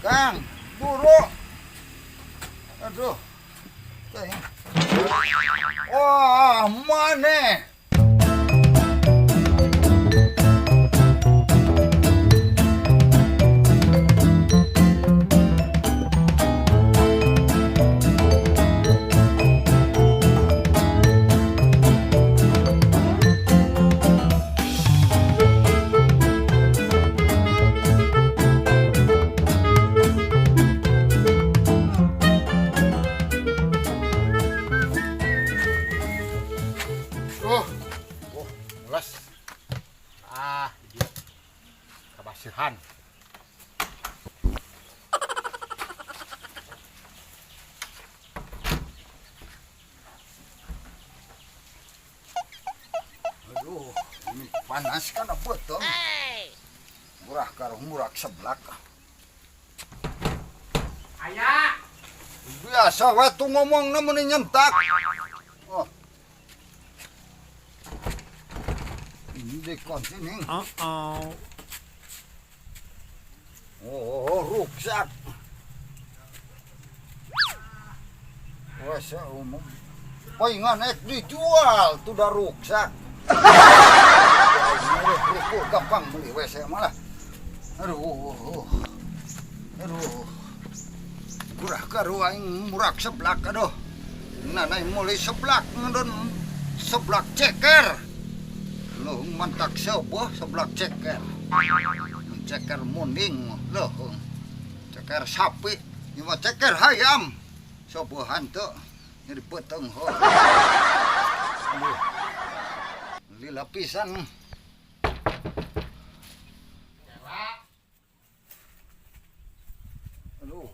Kang, buru. Aduh. Wah, mana? Mulas. Dia kabasihan. Aduh, ini panas kan apa tuh? Murah karo murah seblak. Ayah. Biasa we tuh ngomong namun nyentak. Oh. Ini dekon sini. Oh, ruksak. Wah, saya umum. Palingan dijual tuh dah ruksak. Ini gampang beli WC malah. Aduh. Murah karo aing murah seblak aduh. Nanai mulai seblak ngendon seblak ceker. Loh mantak sebuah seblak ceker. Ceker munding loh. Ceker sapi, ini ceker hayam. Sebuahan tuh nyeri peteng ho. Aduh. Lila pisan. Aduh.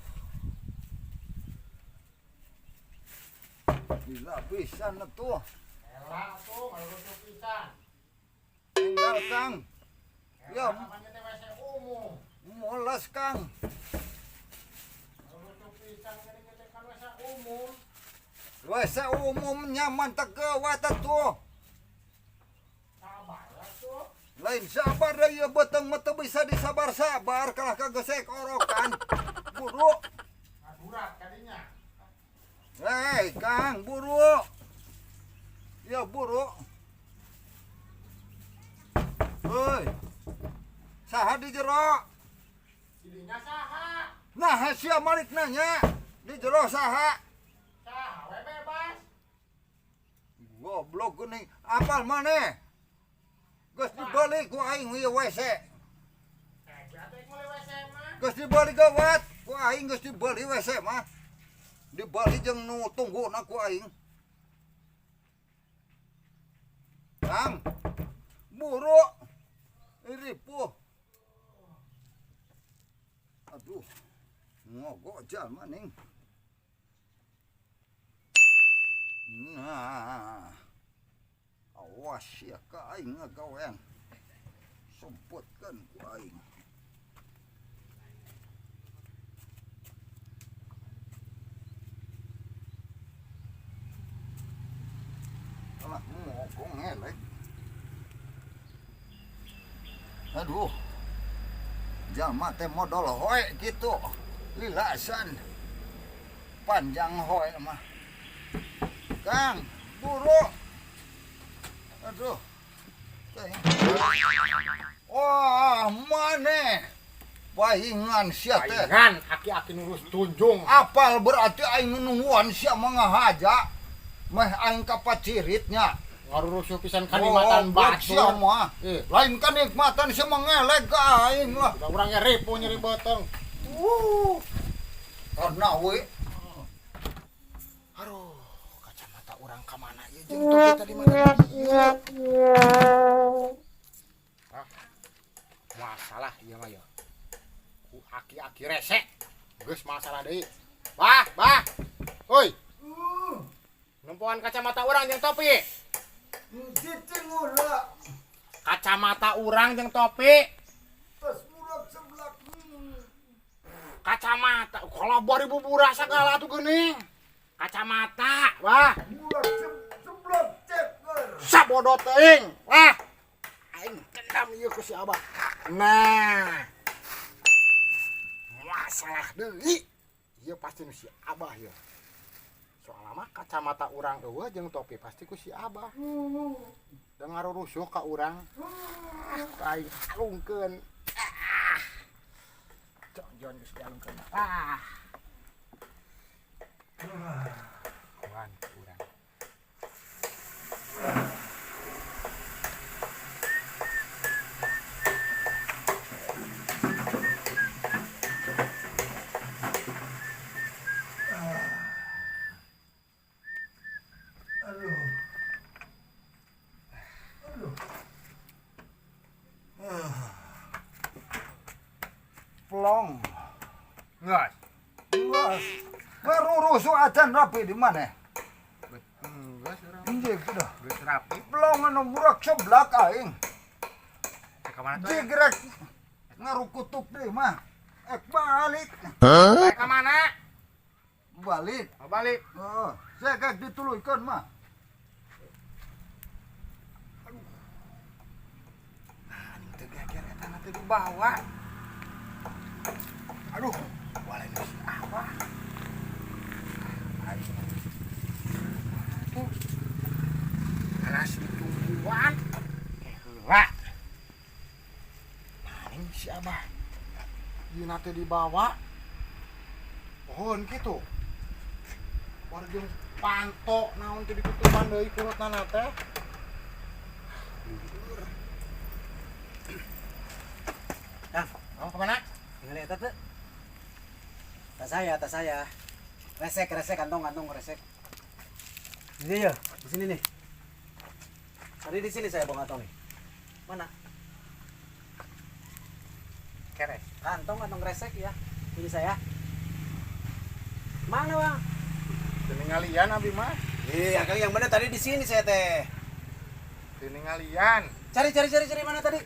Lila pisan tuh. Elah tuh, kalau pisan. Tinggal Kang. Ya, Namanya teh WC umum. molas Kang. Kalau pisan kita kan WC umum. WC umum nyaman tegawat tuh. Sabar lah tuh. Lain sabar dah ya beteng mata bisa disabar-sabar kalah kagesek orokan. Buru. Adurat kadinya. Hei Kang, buru. Ya buru. Hei. Saha di jero? Jadinya saha. Nah, sia Malik nanya. Di jero saha? Saha we bebas. Goblok geuning. Apal maneh? Geus dibeli ku aing ieu WC. Berarti mulai WC mah. Geus dibeli gawat. Ku aing geus dibeli WC mah. Dibeli jeung nu tungguna ku aing. Kang. Buru. Ripuh. Aduh. Ngogok jalma ning. Nah. Awas ya ka aing ngagawean. Semputkeun ku aing. Alah ngogok ngelek. Aduh. Jalma teh modal hoe gitu. Lilasan. Panjang hoe mah. Kang, buru. Aduh. Wah, mana? Pahingan sia teh. Palingan aki-aki nurus tunjung. Apal berarti aing nungguan sia mangahaja. Meh aing kapaciritnya. Ngarurusuh pisan kanikmatan batu. Sia mah. Lain kanikmatan sia mangelek ka aing lah. Udah urangnya ribu nyeri beteng. Karena we Aduh, kacamata orang ke mana ya? Jeung tuh kita di mana? Masalah ieu mah ya. Ku aki-aki rese. Geus masalah deui. Bah. Hoi. Nempoan kacamata urang jeung topi. Cicing ulah. Kacamata urang jeung topi. Pas murak sebelah. Kacamata. Kalau bari bubura segala tuh geuning. Kacamata, wah. Murak sebelah ceker. Sabodo teuing. Wah. Aing kendam ieu ku si Abah. Nah. salah deui. Ieu pasti nu si Abah ya. Soalna mah kacamata urang eueuh jeung topi pasti ku si Abah. Da ngarurusuh ka urang. Aing alungkeun. Jon geus dialungkeun. Wan urang. Plong. Ngas. Geus. Ngarurusuh acan rapi di mana? Geus urang. Injek sudah. Geus rapi. Plong anu burak seblak aing. Ka mana tuh? Jigrek ngarukutuk deui mah. Balik. Ka mana? Balik. Balik. Oh, saya kek dituluykeun mah. Teu geger eta na teu dibawa. Aduh, waleh nu si Abah. Tuh. Alas ditungguan. Heula. Nah, si Abah. Ieu na teu dibawa. Pohon kitu. Warung panto naon teu ditutupan deui kulitna teh. Kang, Mau kemana? ngeliat eta tuh. Tas saya. Resek, kantong resek. Ini ya, di sini nih. Tadi di sini saya bawa kantong nih. Mana? Keres. Kantong resek ya. Ini saya. Mana bang? Teningalian abi mah. Iya, kali yang mana tadi di sini saya teh. Teningalian. Cari mana tadi?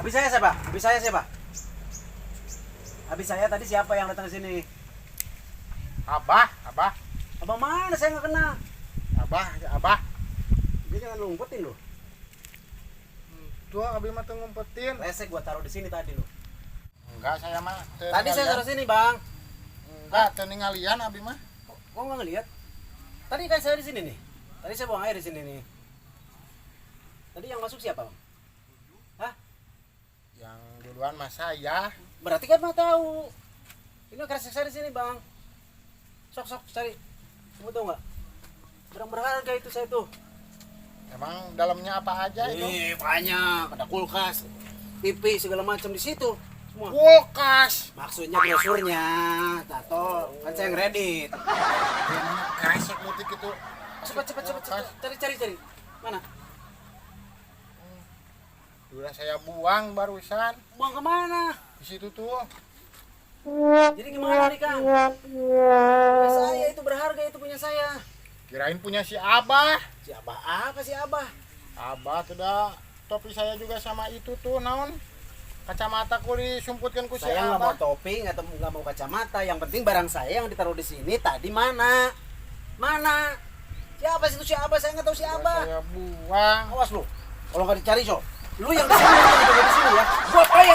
Habis saya siapa? Habis saya tadi siapa yang datang ke sini? Abah. Abang mana? Saya nggak kenal. Abah. Dia jangan lu ngumpetin lu. Tuh abi mah teu ngumpetin. Resek gua taruh di sini tadi lu. Enggak saya mah. Tadi saya taruh sini bang. Enggak teningalian abi mah. Kok nggak ngeliat? Tadi kan saya di sini nih. Tadi saya buang air di sini nih. Tadi yang masuk siapa bang? Hah? Yang duluan mah saya. Berarti kan mah tahu. Ini kresek saya di sini bang. Sok cari. Kamu tahu nggak? Barang berharga itu saya tuh. Emang dalamnya apa aja itu? Banyak. Ada kulkas, TV segala macam di situ. Semua. Kulkas. Maksudnya brosurnya, tato. Kan saya ngredit. Kresek mutik itu. Cepat. Cari. Mana? Udah saya buang barusan. Buang kemana? Di situ tuh. Jadi gimana nih Kang? Punya saya itu berharga, itu punya saya. Kirain punya si Abah. Si Abah apa si Abah? Abah sudah topi saya juga sama itu tuh naon. Kacamata ku disumputkan ku si Saya nggak mau Abah. topi, nggak mau kacamata. Yang penting barang saya yang ditaruh di sini tadi mana? Mana? Siapa sih itu si Abah? Saya nggak tahu si Udah Abah. saya buang. Awas lu, kalau nggak dicari so. Lu yang di sini ya. Gua payah